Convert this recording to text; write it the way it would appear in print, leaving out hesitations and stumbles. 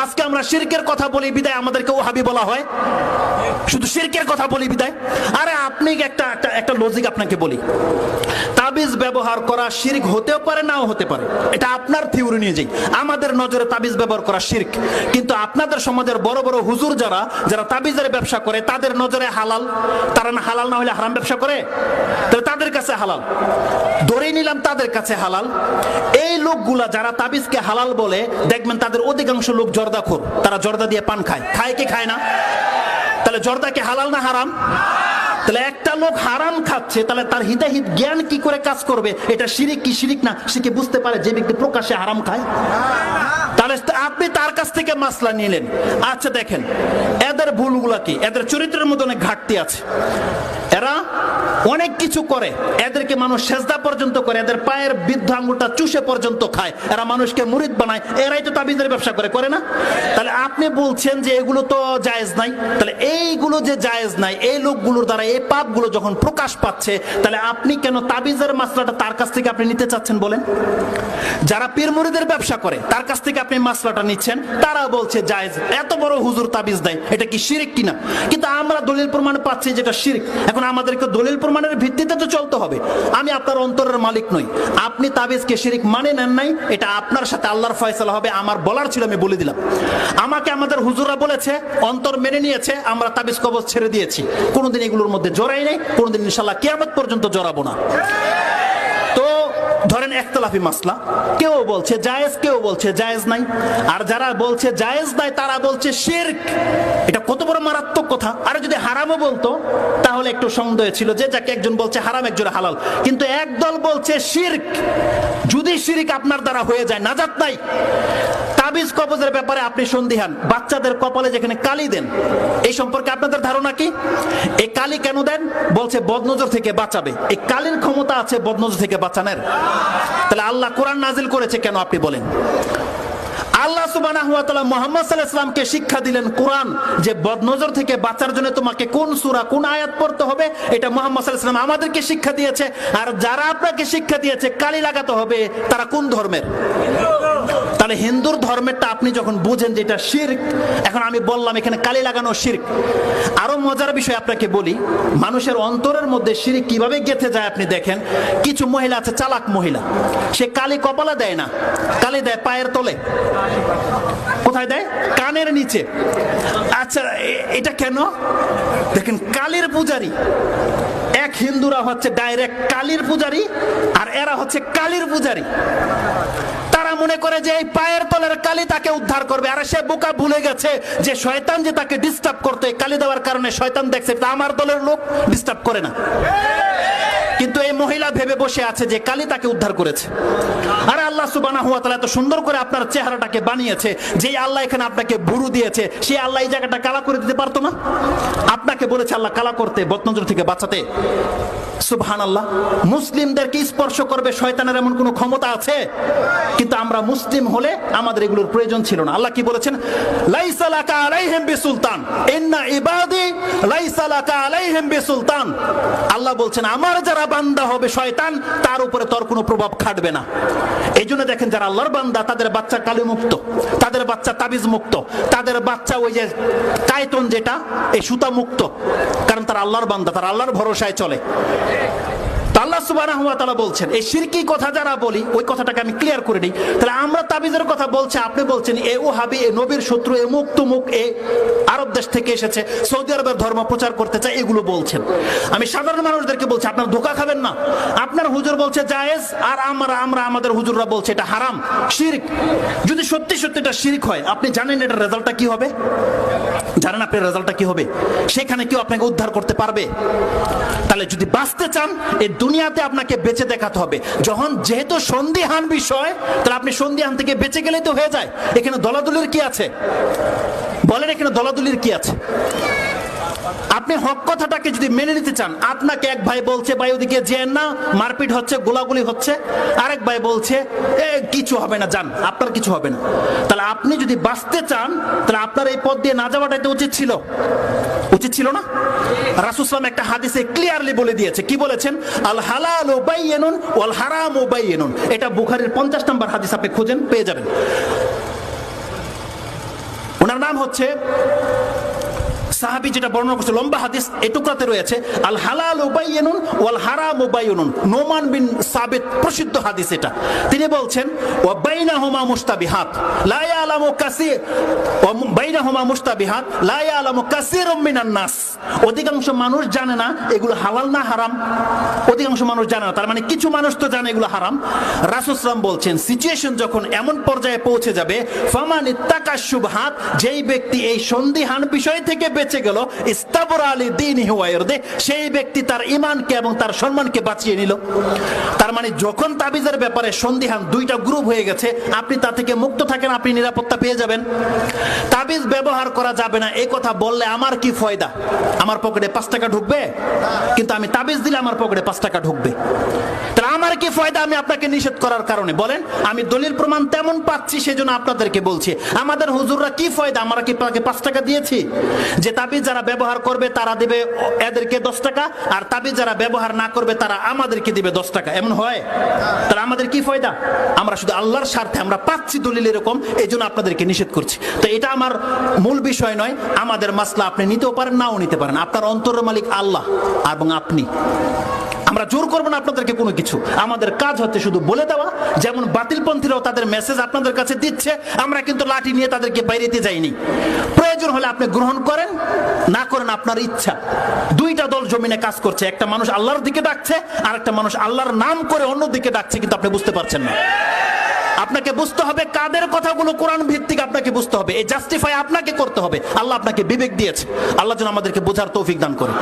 আজকে আমরা শিরকের কথা বলি বিদায় আমাদেরকে ওহাবি বলা হয়, শুধু শিরকের কথা বলি বিদায়। আরে আপনি একটা লজিক আপনাকে বলি, তাবিজ ব্যবহার করা শিরক হতেও পারে নাও হতে পারে, এটা আপনার থিওরি নিয়ে যাই। আমাদের নজরে তাবিজ ব্যবহার করা শিরক, কিন্তু আপনাদের সমাজের বড় বড় হুজুর যারা তাবিজের ব্যবসা করে তাদের নজরে হালাল। তারা না হালাল না হলে হারাম ব্যবসা করে, তাহলে তাদের কাছে হালাল, ধরে নিলাম তাদের কাছে হালাল। এই লোকগুলা যারা তাবিজকে হালাল বলে, দেখবেন তাদের অধিকাংশ লোক জর্দাখোর, তারা জর্দা দিয়ে পান খায়, খায় কি খায় না? তাহলে জর্দা কি হালাল না হারাম? তাহলে একটা লোক হারাম খাচ্ছে, তাহলে তার হিতাহিত জ্ঞান কি করে কাজ করবে এটা শিরিক কি শিরিক না সে কি বুঝতে পারে যে ব্যক্তি প্রকাশ্যে হারাম খায়? তাহলে আপনি তার কাছ থেকে মাসলা নিলেন। আচ্ছা দেখেন এদের ভুলগুলা কি, এদের চরিত্রের মধ্যে অনেক ঘাটতি আছে। এরা অনেক কিছু করে, এদেরকে মানুষ সেজদা পর্যন্ত করে, এদের পায়ের বৃদ্ধ আঙ্গুলটা চুষে পর্যন্ত খায়, এরা মানুষকে মুরিদ বানায়, এরাই তো তাবিজের ব্যবসা করে না? তাহলে আপনি বলছেন যে এগুলো তো জায়েজ নাই, তাহলে এইগুলো যে জায়েজ নাই, এই লোকগুলোর দ্বারা এই পাপগুলো যখন প্রকাশ পাচ্ছে, তাহলে আপনি কেন তাবিজের মাসলাটা তার কাছ থেকে আপনি নিতে চাচ্ছেন বলেন? যারা পীর মুরিদের ব্যবসা করে তার কাছ থেকে আপনি মাসলাটা নিচ্ছেন, তারা বলছে জায়েজ, এত বড় হুজুর তাবিজ দেয়, এটা কি শিরক কিনা? কিন্তু আমরা দলিল প্রমাণ পাচ্ছি যেটা শিরক। এখন আমাদেরকে দলিল প্রমাণের ভিত্তিতে তো চলতে হবে। আমি আপনার অন্তরের মালিক নই, আপনি তাবিজকে শিরক মানে নেন নাই, এটা আপনার সাথে আল্লাহর ফয়সালা হবে। আমার বলার ছিল, আমি বলে দিলাম। আমাকে আমাদের হুজুররা বলেছে, অন্তর মেনে নিয়েছে, আমরা তাবিজ কবজ ছেড়ে দিয়েছি, কোনোদিন এগুলোর মধ্যে জড়াই নাই, কোনোদিন ইনশাআল্লাহ কিয়ামত পর্যন্ত জড়াবো না। তো ধরেন একতলাফি মাসলা, কেউ বলছে জায়েজ, কেউ বলছে জায়েজ নাই, আর যারা বলছে জায়েজ নাই তারা বলছে শিরক। এটা কত বড় মারাত্মক কথা। আর যদি হারামও বলতো তাহলে একটু সন্দেহ ছিল, যে যাকে একজন বলছে হারাম একজন হালাল, কিন্তু একদল বলছে শিরক। যদি শিরক আপনার দ্বারা হয়ে যায়, নাজাত নাই। তাবিজ কবজের ব্যাপারে আপনি সন্দিহান, বাচ্চাদের কপালে যেখানে কালি দেন, এই সম্পর্কে আপনাদের ধারণা কি? এই কালি কেন দেন? বলছে বদনজর থেকে বাঁচাবে। এই কালির ক্ষমতা আছে বদনজর থেকে বাঁচানোর? তাহলে আল্লাহ কোরআন নাজিল করেছে কেন আপনি বলেন? আল্লাহ সুবহানাহু ওয়া তাআলা মুহাম্মদ সাল্লাল্লাহু আলাইহি ওয়াসাল্লামকে শিক্ষা দিলেন কোরআন, যে বদনজর থেকে বাঁচার জন্য তোমাকে কোন সূরা কোন আয়াত পড়তে হবে, এটা মুহাম্মদ সাল্লাল্লাহু আলাইহি ওয়াসাল্লাম আমাদেরকে শিক্ষা দিয়েছে। আর যারা আপনাকে শিক্ষা দিয়েছে কালি লাগাতে হবে, তারা কোন ধর্মের? তাহলে হিন্দুর ধর্মেরটা আপনি যখন বুঝেন যে এটা শিরক, এখন আমি বললাম এখানে কালি লাগানো শিরক। আরো মজার বিষয় আপনাকে বলি, মানুষের অন্তরের মধ্যে শিরক কিভাবে গেঁথে যায় আপনি দেখেন। কিছু মহিলা আছে চালাক মহিলা, সে কালি কপালে দেয় না, কালি দেয় পায়ের তলে। কোথায় দেয়? কানের নিচে। আচ্ছা এটা কেন? দেখেন কালীর পূজারী, এক হিন্দুরা হচ্ছে ডাইরেক্ট কালীর পূজারী, আর এরা হচ্ছে কালীর পূজারী। তারা মনে করে যে এই পায়ের তলের কালি তাকে উদ্ধার করবে। আর সে বোকা ভুলে গেছে যে শয়তান যে তাকে ডিস্টার্ব করতে, কালি দেওয়ার কারণে শয়তান দেখছে আমার দলের লোক ডিস্টার্ব করে না, কিন্তু এই মহিলা ভেবে বসে আছে যে কালী তাকে উদ্ধার করেছে। আর আল্লাহ সুবহানাহু ওয়া তাআলা এত সুন্দর করে আপনার চেহারাটাকে বানিয়েছে, যে আল্লাহ এখানে আপনাকে ভুরু দিয়েছে, সে আল্লাহ এই জায়গাটা কালা করে দিতে পারতো না? আপনাকে বলেছে আল্লাহ কালা করতে, বদনজর থেকে বাঁচাতে। সুবহানাল্লাহ। মুসলিমদেরকে স্পর্শ করবে শয়তানের এমন কোনো ক্ষমতা আছে? কিন্তু আমরা মুসলিম হলে আমাদের এগুলোর প্রয়োজন ছিল না। আল্লাহ কি বলেছেন? লাইসা লাকা আলাইহিম বিসুলতান ইন্না ইবাদি লাইসা লাকা আলাইহিম বিসুলতান। আল্লাহ বলছেন আমার যারা বান্দা হবে শয়তান, তার উপরে তোর কোনো প্রভাব খাটবে না। এই জন্য দেখেন যারা আল্লাহর বান্দা, তাদের বাচ্চা কালি মুক্ত, তাদের বাচ্চা তাবিজ মুক্ত, তাদের বাচ্চা ওই যে কায়তন যেটা এই সুতা মুক্ত, কারণ তারা আল্লাহর বান্দা, তারা আল্লাহর ভরসায় চলে। আল্লাহ সুবহানাহু ওয়া তাআলা বলছেন এই শিরকি কথা যারা বলি, ওই কথাটাকে আমি ক্লিয়ার করে দিই। তাহলে আমরা তাবিজের কথা বলছি, আপনি বলছেন এ ওহাবি, এ নবীর শত্রু, এ মুখ তুমুক, এ আরব দেশ থেকে এসেছে, সৌদি আরবের ধর্ম প্রচার করতে চায়, এগুলো বলছেন। আমি সাধারণ মানুষদেরকে বলছি আপনারা ধোঁকা খাবেন না। আপনার হুজুর বলছে জায়েজ, আর আমরা আমাদের হুজুররা বলছে এটা হারাম, শিরক। যদি সত্যি সত্যি এটা শিরক হয়, আপনি জানেন এটার রেজাল্টটা কি হবে? জানেন আপনার রেজাল্টটা কি হবে? সেখানে কেউ আপনাকে উদ্ধার করতে পারবে? তাহলে যদি বাঁচতে চান এই দুনিয়াতে আপনাকে বেঁচে দেখাতে হবে। যখন যেহেতু সন্দিহান বিষয়, তাহলে আপনি সন্দিহান থেকে বেঁচে গেলেই তো হয়ে যায়। এখানে দলাদলির কি আছে বলেন? এখানে দলাদলির কি আছে? আপনি হক কথাটাকে যদি মেনে নিতে চান, আপনাকে এক ভাই বলছে ভাই ওদিকে যেন না, মারপিট হচ্ছে, গোলাগুলি হচ্ছে, আরেক ভাই বলছে কিছু হবে না, যান, আপনার কিছু হবে না। তাহলে আপনি যদি বাঁচতে চান, তাহলে আপনার এই পথ দিয়ে না যাওয়াটাই তো উচিত ছিল, উচিত ছিল না? রাসূল সাল্লাল্লাহু একটা হাদিসে ক্লিয়ারলি বলে দিয়েছে, কি বলেছেন? আল হালালু বাইয়িনুন ওয়াল হারামু বাইয়িনুন। এটা বুখারীর 50 নম্বর হাদিস, আপনি খুঁজেন পেয়ে যাবেন। ওনার নাম হচ্ছে সাহাবী, যেটা বর্ণনা করছে লম্বা হাদিস এটুকরাতে রয়েছে, আল হালাল উবাইয়িনুন ওয়াল হারাম উবাইয়িনুন। নোমান বিন সাবিত, প্রসিদ্ধ হাদিস এটা। তিনি বলছেন ওয়া বাইনাহুমা মুশতাবিহাত লা ইয়ালামু কাসীর, ওয়া বাইনাহুমা মুশতাবিহাত লা ইয়ালামু কাসীরুম মিনান নাস। অধিকাংশ মানুষ জানে না এগুলো হালাল না হারাম, অধিকাংশ মানুষ জানে না। তার মানে কিছু মানুষ তো জানে এগুলো হারাম। রাসূল সাল্লাল্লাহু আলাইহি ওয়াসাল্লাম বলছেন সিচুয়েশন যখন এমন পর্যায়ে পৌঁছে যাবে, ফামান ইত্তাকা শুবহাত, যেই ব্যক্তি এই সন্দিহান বিষয় থেকে বেঁচে গেল, ইস্তাবরা আলি দীনিহি ওয়া ইরদি, সেই ব্যক্তি তার ঈমানকে এবং তার সম্মানকে বাঁচিয়ে নিল। তার মানে যখন তাবিজের ব্যাপারে সন্দিহান দুইটা গ্রুপ হয়ে গেছে, আপনি তা থেকে মুক্ত থাকেন, আপনি নিরাপত্তা পেয়ে যাবেন। তাবিজ ব্যবহার করা যাবে না এই কথা বললে আমার কি ফায়দা? আমার পকেটে 5 টাকা ঢুকবে, কিন্তু আমি তাবিজ দিলে আমার পকেটে 5 টাকা ঢুকবে। তাহলে আমার কি ফায়দা আমি আপনাকে নিষেধ করার কারণে? বলেন। আমি দলিল প্রমাণ তেমন পাচ্ছি, সেজন্য আপনাদেরকে বলছি। আমাদের হুজুররা কি ফায়দা? আমরা কি 5 টাকা দিয়েছি যে তাবিজ যারা ব্যবহার করবে তারা দিবে এদেরকে 10 টাকা, আর তাবিজ যারা ব্যবহার না করবে তারা আমাদেরকে দিবে 10 টাকা? এমন হয়? তাহলে আমাদের কি ফায়দা? আমরা শুধু আল্লাহর স্বার্থে আমরা পাচ্ছি দলিল এরকম, এই জন্য আপনাদেরকে নিষেধ করছি। তো এটা আমার মূল বিষয় নয়। আমাদের মাসলা আপনি নিতেও পারেন, নাও নিতে পারেন। আপনার অন্তরের মালিক আল্লাহ এবং আপনি। আমরা জোর করবো না আপনাদেরকে কোনো কিছু। আমাদের কাজ হচ্ছে শুধু বলে দেওয়া। যেমন বাতিলপন্থীরাও তাদের মেসেজ আপনাদের কাছে দিচ্ছে, আমরা কিন্তু লাঠি নিয়ে তাদেরকে বাইরেতে যাইনি। প্রয়োজন হলে আপনি গ্রহণ করেন, না করেন আপনার ইচ্ছা। দুইটা দল জমিনে কাজ করছে, একটা মানুষ আল্লাহর দিকে ডাকছে, আর একটা মানুষ আল্লাহর নাম করে অন্য দিকে ডাকছে, কিন্তু আপনি বুঝতে পারছেন না। আপনাকে বুঝতে হবে কাদের কথাগুলো কোরআন ভিত্তিক, আপনাকে বুঝতে হবে। এই জাস্টিফাই আপনাকে করতে হবে। আল্লাহ আপনাকে বিবেক দিয়েছে। আল্লাহ যেন আমাদেরকে বোঝার তৌফিক দান করে।